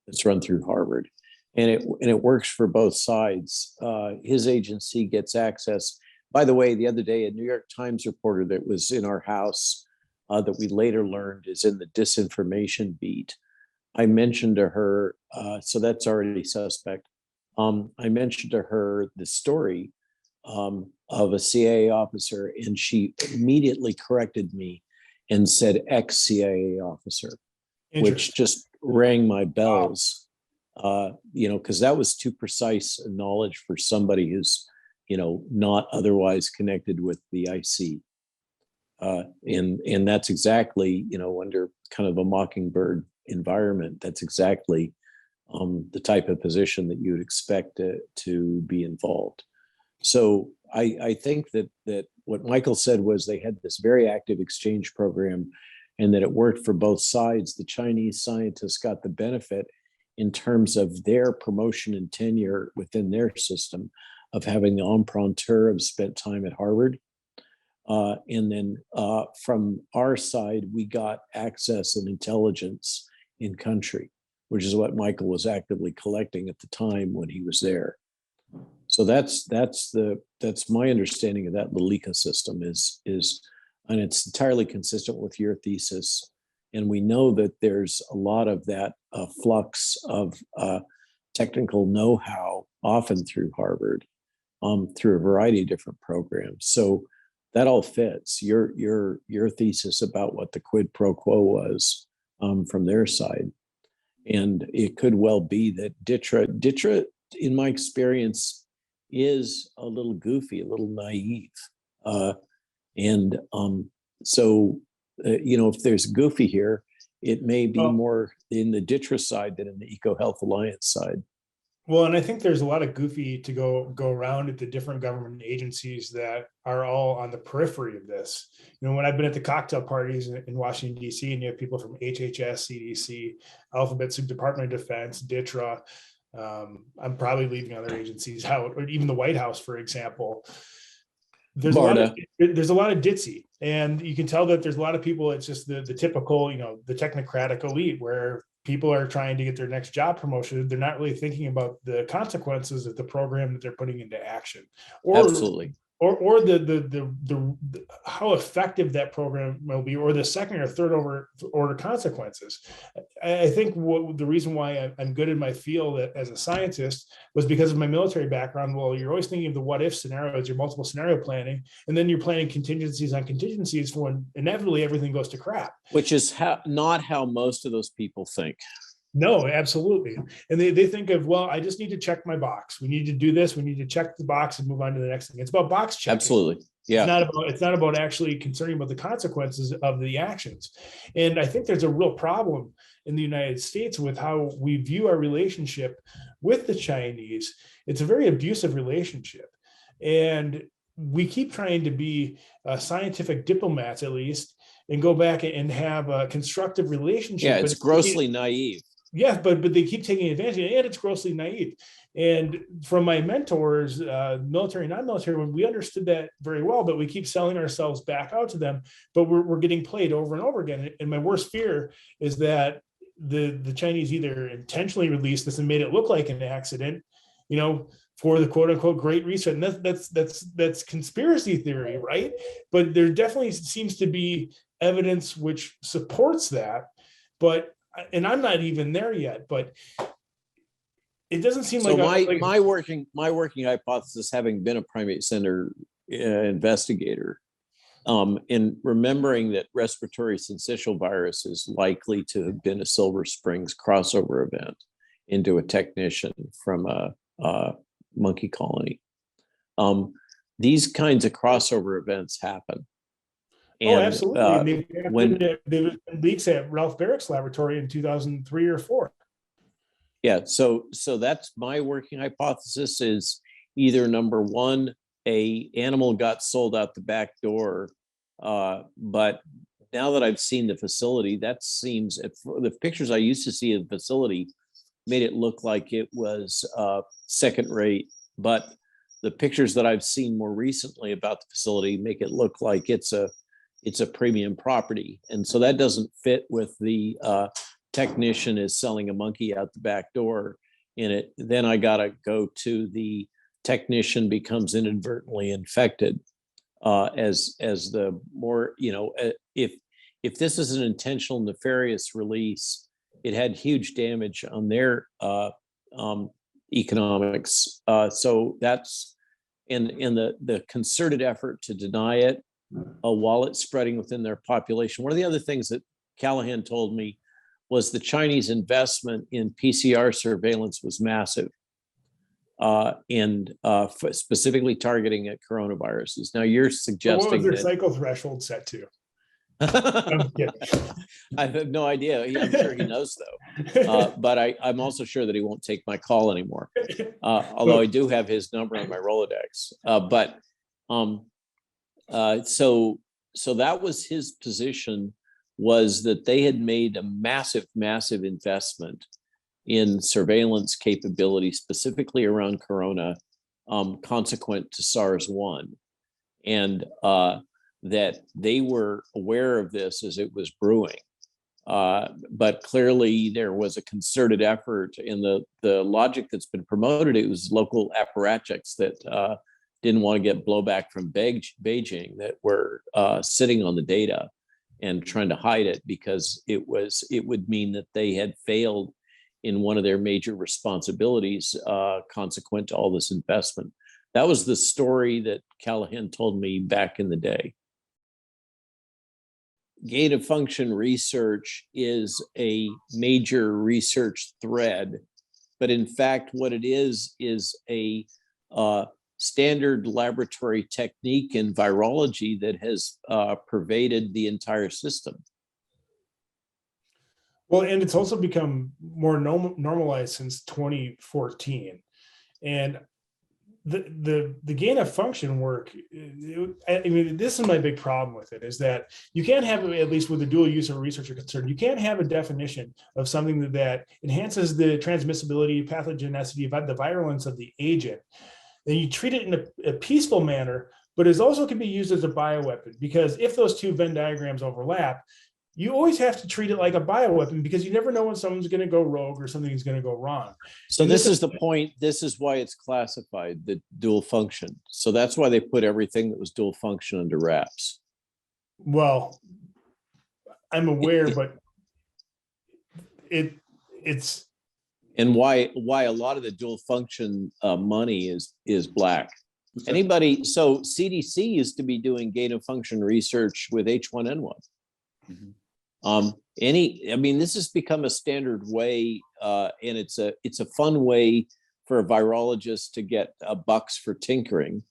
that's run through Harvard. And it works for both sides. His agency gets access. By the way, the other day, a New York Times reporter that was in our house that we later learned is in the disinformation beat. I mentioned to her, so that's already suspect. I mentioned to her the story of a CIA officer, and she immediately corrected me and said ex-CIA officer, which just rang my bells. Because that was too precise a knowledge for somebody who's, not otherwise connected with the IC. And that's exactly, under kind of a mockingbird environment, that's exactly the type of position that you would expect to be involved. So I think that what Michael said was they had this very active exchange program and that it worked for both sides. The Chinese scientists got the benefit in terms of their promotion and tenure within their system of having the imprimatur of spent time at Harvard. And then from our side, we got access and intelligence in country, which is what Michael was actively collecting at the time when he was there. So that's my understanding of that little ecosystem is, and it's entirely consistent with your thesis. And we know that there's a lot of that flux of technical know-how, often through Harvard, through a variety of different programs. So that all fits your thesis about what the quid pro quo was from their side. And it could well be that DTRA, in my experience, is a little goofy, a little naive. So if there's goofy here, it may be more in the DTRA side than in the EcoHealth Alliance side. Well, and I think there's a lot of goofy to go around at the different government agencies that are all on the periphery of this. When I've been at the cocktail parties in Washington, D.C., and you have people from HHS, CDC, Alphabet Soup, Department of Defense, DTRA, I'm probably leaving other agencies out, or even the White House, for example. There's a lot of ditzy, and you can tell that there's a lot of people. It's just the typical, the technocratic elite, where people are trying to get their next job promotion. They're not really thinking about the consequences of the program that they're putting into action, Absolutely. or the how effective that program will be, or the second or third order consequences. I think the reason why I'm good in my field as a scientist was because of my military background. Well, you're always thinking of the what if scenarios, your multiple scenario planning, and then you're planning contingencies on contingencies for when inevitably everything goes to crap. Which is not how most of those people think. No, absolutely. And they think of, well, I just need to check my box. We need to do this. We need to check the box and move on to the next thing. It's about box checking. Absolutely. Yeah. It's not about actually concerning about the consequences of the actions. And I think there's a real problem in the United States with how we view our relationship with the Chinese. It's a very abusive relationship. And we keep trying to be scientific diplomats, at least, and go back and have a constructive relationship. Yeah, it's grossly naive. Yeah, but they keep taking advantage, and it's grossly naive. And from my mentors, military, non-military, when we understood that very well, but we keep selling ourselves back out to them, but we're getting played over and over again. And my worst fear is that the Chinese either intentionally released this and made it look like an accident, for the quote unquote great reset. And that's conspiracy theory, right? But there definitely seems to be evidence which supports that. And I'm not even there yet, but it doesn't seem so like my working hypothesis, having been a primate center investigator, in remembering that respiratory syncytial virus is likely to have been a Silver Springs crossover event into a technician from a monkey colony. These kinds of crossover events happen. And, absolutely. There been leaks at Ralph Barrick's laboratory in 2003 or 4. Yeah, so that's my working hypothesis, is either number one, a animal got sold out the back door, but now that I've seen the facility, that seems, the pictures I used to see of the facility made it look like it was second rate, but the pictures that I've seen more recently about the facility make it look like it's a premium property. And so that doesn't fit with the technician is selling a monkey out the back door in it. Then I got to go to the technician becomes inadvertently infected as the more, if this is an intentional nefarious release, it had huge damage on their economics. So that's in the concerted effort to deny it, while it's spreading within their population. One of the other things that Callahan told me was the Chinese investment in PCR surveillance was massive, and specifically targeting at coronaviruses. Now you're suggesting what was their cycle threshold set to? I have no idea. I'm sure he knows though, but I'm also sure that he won't take my call anymore. Although I do have his number on my Rolodex. So that was his position, was that they had made a massive investment in surveillance capability, specifically around corona, consequent to SARS-1, and that they were aware of this as it was brewing. But clearly there was a concerted effort in the logic that's been promoted. It was local apparatchiks that didn't want to get blowback from Beijing, that were sitting on the data and trying to hide it, because it would mean that they had failed in one of their major responsibilities consequent to all this investment. That was the story that Callahan told me back in the day. Gain of function research is a major research thread, but in fact, what it is a standard laboratory technique in virology that has pervaded the entire system. Well, and it's also become more normalized since 2014. And the gain of function work, I mean, this is my big problem with it, is that you can't have, at least with the dual use of research are concerned, you can't have a definition of something that enhances the transmissibility, pathogenicity, the virulence of the agent. Then you treat it in a peaceful manner, but it also can be used as a bioweapon, because if those two Venn diagrams overlap, you always have to treat it like a bioweapon, because you never know when someone's going to go rogue or something's going to go wrong. So this is the point. This is why it's classified the dual function. So that's why they put everything that was dual function under wraps. Well, I'm aware, but it's and why a lot of the dual function money is black. Anybody? So CDC used to be doing gain of function research with H1N1. This has become a standard way, and it's a fun way for a virologist to get bucks for tinkering.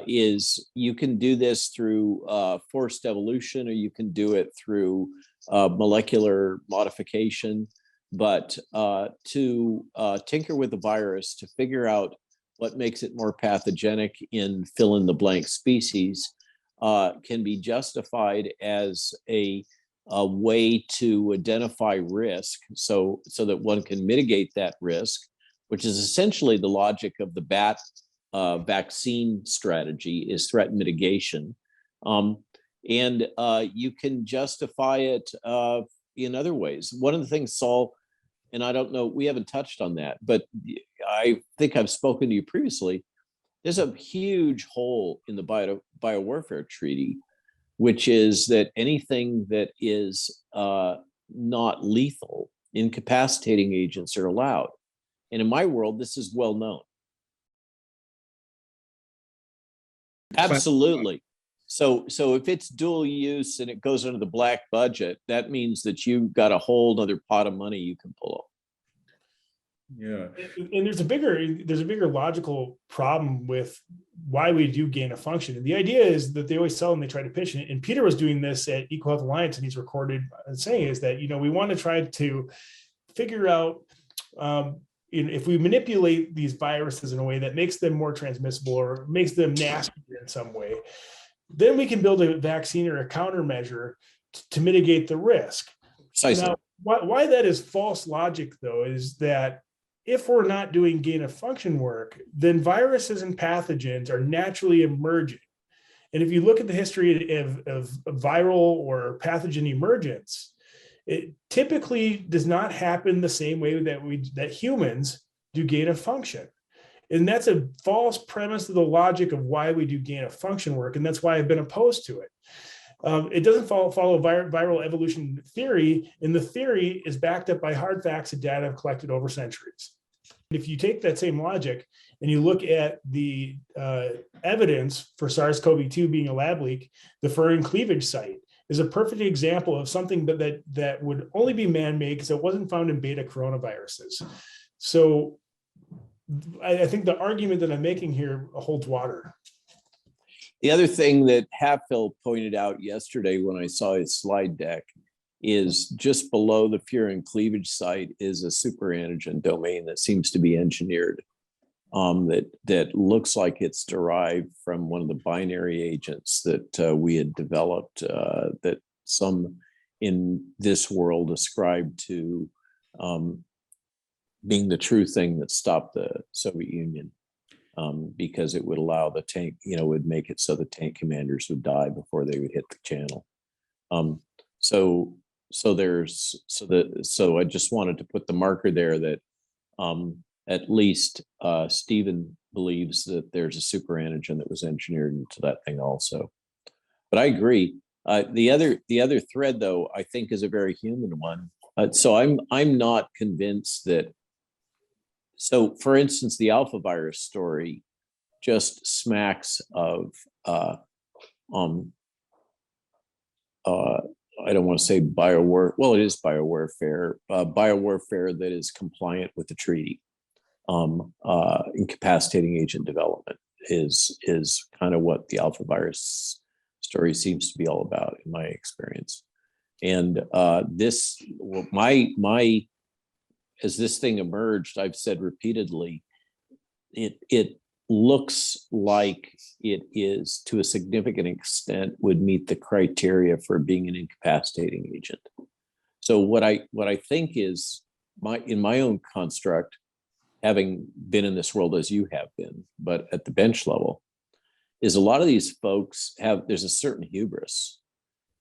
Is you can do this through forced evolution, or you can do it through molecular modification. But to tinker with the virus to figure out what makes it more pathogenic in fill in the blank species can be justified as a way to identify risk, so that one can mitigate that risk, which is essentially the logic of the bat vaccine strategy, is threat mitigation. And you can justify it in other ways. One of the things, Saul, and I don't know, we haven't touched on that, but I think I've spoken to you previously. There's a huge hole in the biowarfare treaty, which is that anything that is not lethal, incapacitating agents are allowed. And in my world, this is well known. Absolutely. So if it's dual use and it goes under the black budget, that means that you've got a whole other pot of money you can pull. Yeah, and there's a bigger logical problem with why we do gain of function. And the idea is that they always sell and they try to pitch it. And Peter was doing this at EcoHealth Alliance, and he's recorded saying is that, we want to try to figure out if we manipulate these viruses in a way that makes them more transmissible or makes them nastier in some way, then we can build a vaccine or a countermeasure to mitigate the risk. Precisely. Now, why that is false logic, though, is that if we're not doing gain of function work, then viruses and pathogens are naturally emerging. And if you look at the history of viral or pathogen emergence, it typically does not happen the same way that humans do gain of function. And that's a false premise of the logic of why we do gain of function work. And that's why I've been opposed to it. It doesn't follow viral evolution theory, and the theory is backed up by hard facts and data collected over centuries. If you take that same logic and you look at the evidence for SARS-CoV-2 being a lab leak, the furin cleavage site is a perfect example of something that would only be man-made because it wasn't found in beta coronaviruses. So I think the argument that I'm making here holds water. The other thing that Hatfield pointed out yesterday when I saw his slide deck is just below the furin cleavage site is a superantigen domain that seems to be engineered, that looks like it's derived from one of the binary agents that we had developed, that some in this world ascribed to being the true thing that stopped the Soviet Union. Because it would allow the tank, would make it so the tank commanders would die before they would hit the channel. So I just wanted to put the marker there that at least Stephen believes that there's a superantigen that was engineered into that thing also. But I agree. The other thread, though, I think is a very human one. So I'm not convinced that. So, for instance, the alpha virus story just smacks of, I don't want to say biowarfare. Well, it is biowarfare. Biowarfare that is compliant with the treaty. Incapacitating agent development is kind of what the alpha virus story seems to be all about, in my experience. And as this thing emerged, I've said repeatedly, it looks like it is, to a significant extent, would meet the criteria for being an incapacitating agent. So what I think is, in my own construct, having been in this world as you have been, but at the bench level, is a lot of these folks there's a certain hubris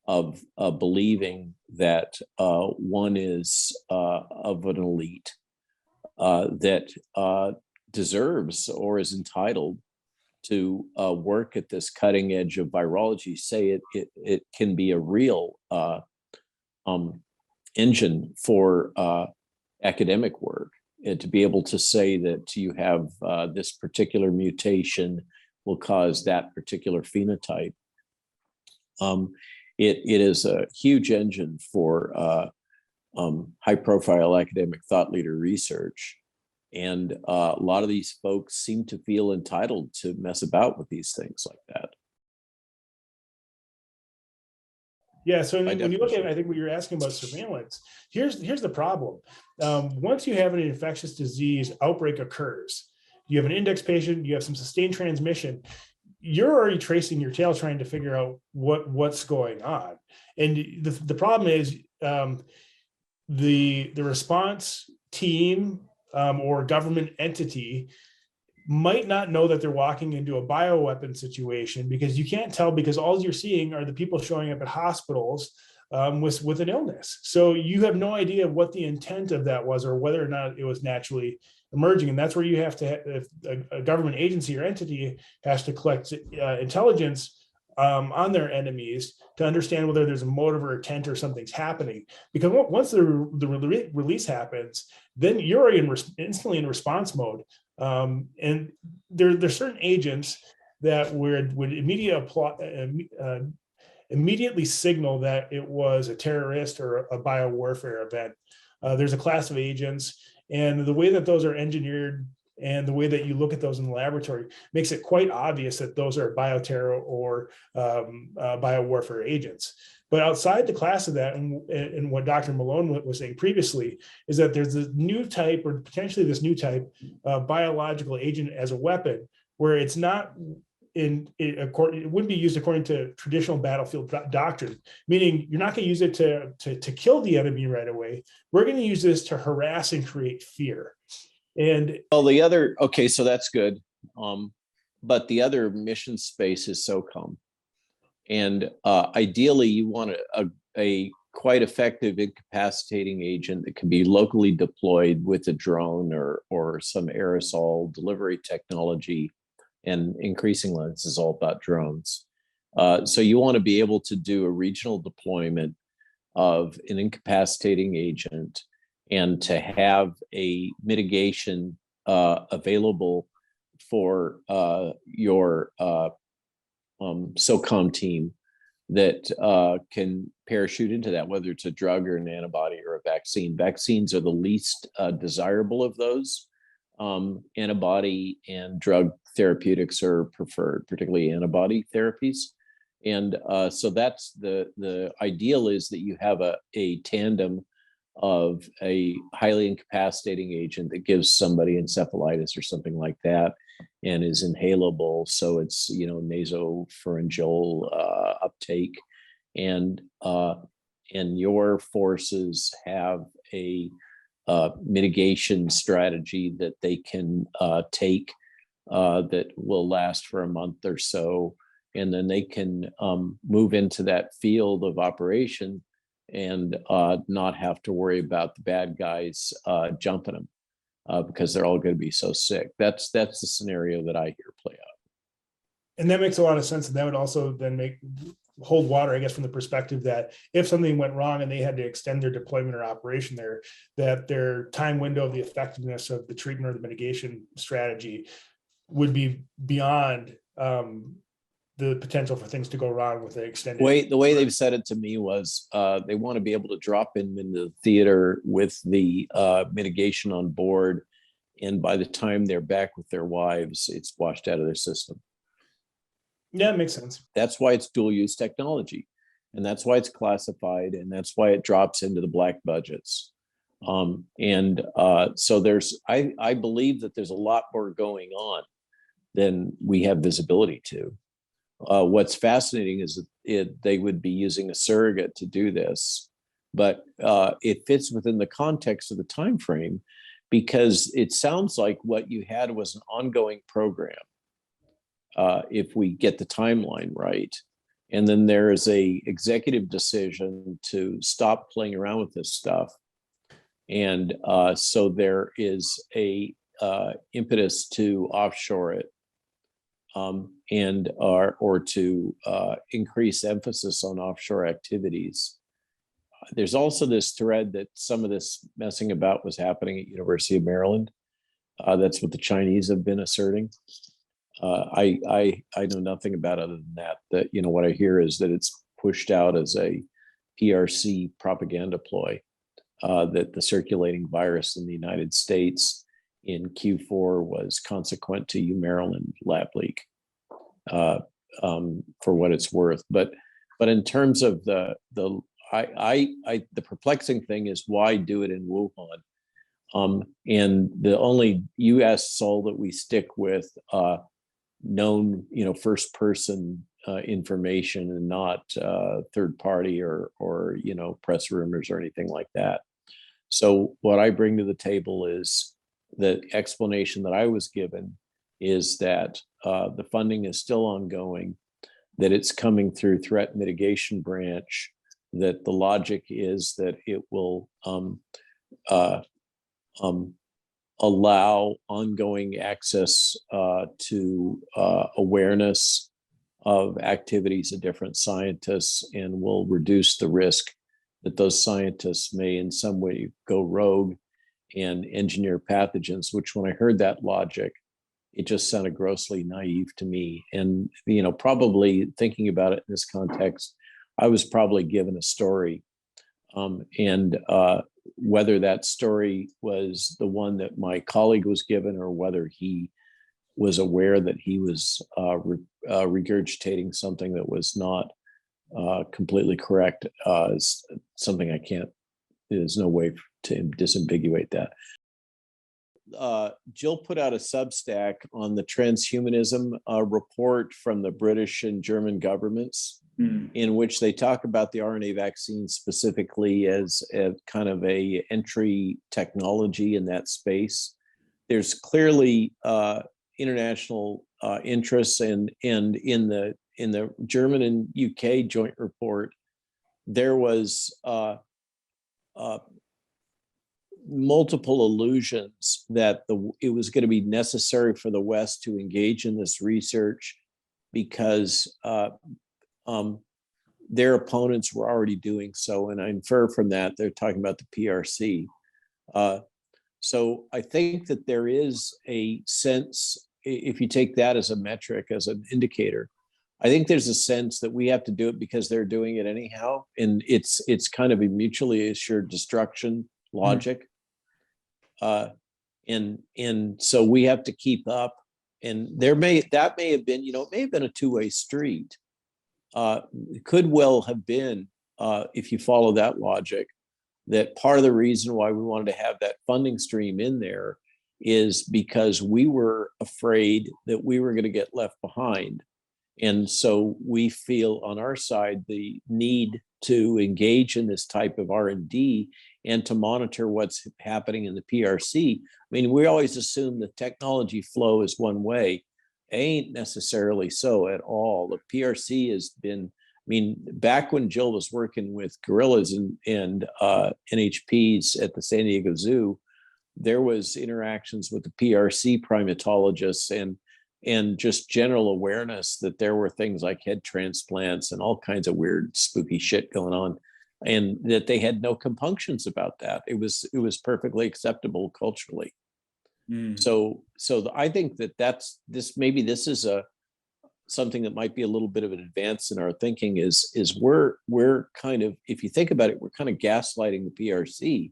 of believing that one is of an elite that deserves or is entitled to work at this cutting edge of virology. Say it can be a real engine for academic work, and to be able to say that you have this particular mutation will cause that particular phenotype. it is a huge engine for high-profile academic thought leader research. And a lot of these folks seem to feel entitled to mess about with these things like that. Yeah, so when you look at it, I think what you're asking about surveillance, here's the problem. Once you have an infectious disease outbreak occurs, you have an index patient, you have some sustained transmission, you're already tracing your tail trying to figure out what's going on. And the problem is the response team or government entity might not know that they're walking into a bioweapon situation, because you can't tell, because all you're seeing are the people showing up at hospitals with an illness. So you have no idea what the intent of that was, or whether or not it was naturally emerging. And that's where you have to, if a government agency or entity has to collect intelligence on their enemies to understand whether there's a motive or intent or something's happening. Because once the release happens, then you're instantly in response mode. And there's certain agents that would immediately signal that it was a terrorist or a biowarfare event. There's a class of agents, and the way that those are engineered and the way that you look at those in the laboratory makes it quite obvious that those are bioterror or biowarfare agents. But outside the class of that, and what Dr. Malone was saying previously, is that there's this new type, or potentially this new type of biological agent as a weapon, where it's not it wouldn't be used according to traditional battlefield doctrine, meaning you're not going to use it to kill the enemy right away. We're going to use this to harass and create fear. And well, okay, so that's good. But the other mission space is SOCOM. And ideally, you want a quite effective incapacitating agent that can be locally deployed with a drone or some aerosol delivery technology. And increasingly, this is all about drones. So you want to be able to do a regional deployment of an incapacitating agent, and to have a mitigation available for your SOCOM team that can parachute into that, whether it's a drug or an antibody or a vaccine. Vaccines are the least desirable of those. Antibody and drug therapeutics are preferred, particularly antibody therapies. And so that's the ideal, is that you have a tandem of a highly incapacitating agent that gives somebody encephalitis or something like that, and is inhalable, so it's nasopharyngeal uptake, and your forces have a mitigation strategy that they can take that will last for a month or so, and then they can move into that field of operation and not have to worry about the bad guys jumping them because they're all going to be so sick. That's the scenario that I hear play out. And that makes a lot of sense. And that would also then hold water, I guess, from the perspective that if something went wrong and they had to extend their deployment or operation there, that their time window of the effectiveness of the treatment or the mitigation strategy would be beyond the potential for things to go wrong with the extended. The way they've said it to me was they want to be able to drop in into the theater with the mitigation on board, and by the time they're back with their wives, it's washed out of their system. Yeah, it makes sense. That's why it's dual use technology, and that's why it's classified, and that's why it drops into the black budgets. So I believe that there's a lot more going on than we have visibility to. What's fascinating is that they would be using a surrogate to do this, but it fits within the context of the time frame, because it sounds like what you had was an ongoing program. If we get the timeline right, and then there is a executive decision to stop playing around with this stuff, and so there is a impetus to offshore it. Or to increase emphasis on offshore activities. There's also this thread that some of this messing about was happening at University of Maryland. That's what the Chinese have been asserting. I know nothing about it other than that. That what I hear is that it's pushed out as a PRC propaganda ploy, that the circulating virus in the United States in Q4 was consequent to Maryland lab leak, for what it's worth. But in terms of the perplexing thing is, why do it in Wuhan? And the only U.S. soul that we stick with known, first person information, and not third party or press rumors or anything like that. So what I bring to the table is the explanation that I was given is that the funding is still ongoing, that it's coming through threat mitigation branch, that the logic is that it will allow ongoing access to awareness of activities of different scientists, and will reduce the risk that those scientists may in some way go rogue and engineer pathogens, which when I heard that logic, it just sounded grossly naive to me. And, probably thinking about it in this context, I was probably given a story. And whether that story was the one that my colleague was given, or whether he was aware that he was regurgitating something that was not completely correct, is something I can't, there's no way to disambiguate that. Jill put out a Substack on the transhumanism report from the British and German governments, in which they talk about the RNA vaccine specifically as a kind of a entry technology in that space. There's clearly international interests, and in the German and UK joint report, there was multiple allusions that it was going to be necessary for the West to engage in this research because their opponents were already doing so. And I infer from that, they're talking about the PRC. So I think that there is a sense, if you take that as a metric, as an indicator, I think there's a sense that we have to do it because they're doing it anyhow. And it's kind of a mutually assured destruction logic. And so we have to keep up, and that may have been, it may have been a two-way street. It could well have been, if you follow that logic, that part of the reason why we wanted to have that funding stream in there is because we were afraid that we were going to get left behind. And so we feel on our side the need to engage in this type of R&D and to monitor what's happening in the PRC. I mean, we always assume the technology flow is one way. Ain't necessarily so at all. The PRC has been, back when Jill was working with gorillas and NHPs at the San Diego Zoo, there was interactions with the PRC primatologists and just general awareness that there were things like head transplants and all kinds of weird, spooky shit going on, and that they had no compunctions about that. It was perfectly acceptable culturally. So I think this is something that might be a little bit of an advance in our thinking is we're kind of, if you think about it, we're kind of gaslighting the PRC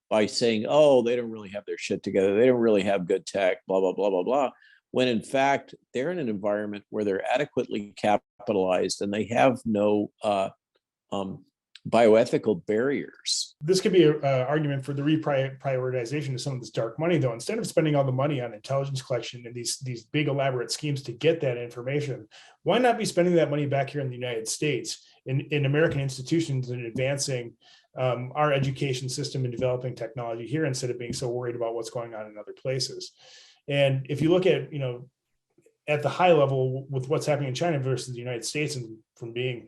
by saying, oh, they don't really have their shit together. They don't really have good tech, blah, blah, blah, blah, blah. When in fact, they're in an environment where they're adequately capitalized and they have no bioethical barriers. This could be an argument for the reprioritization of some of this dark money, though. Instead of spending all the money on intelligence collection and these big elaborate schemes to get that information, why not be spending that money back here in the United States in American institutions and advancing our education system and developing technology here instead of being so worried about what's going on in other places? And if you look at, at the high level with what's happening in China versus the United States, and from being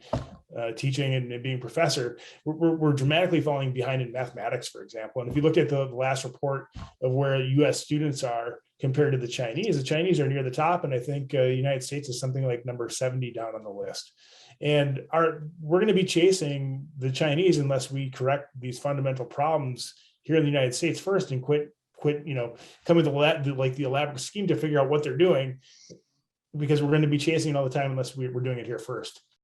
teaching and being a professor, we're dramatically falling behind in mathematics, for example. And if you look at the last report of where US students are compared to the Chinese are near the top. And I think the United States is something like number 70 down on the list. And we're going to be chasing the Chinese unless we correct these fundamental problems here in the United States first and quit coming to the elaborate scheme to figure out what they're doing, because we're going to be chasing it all the time unless we're doing it here first.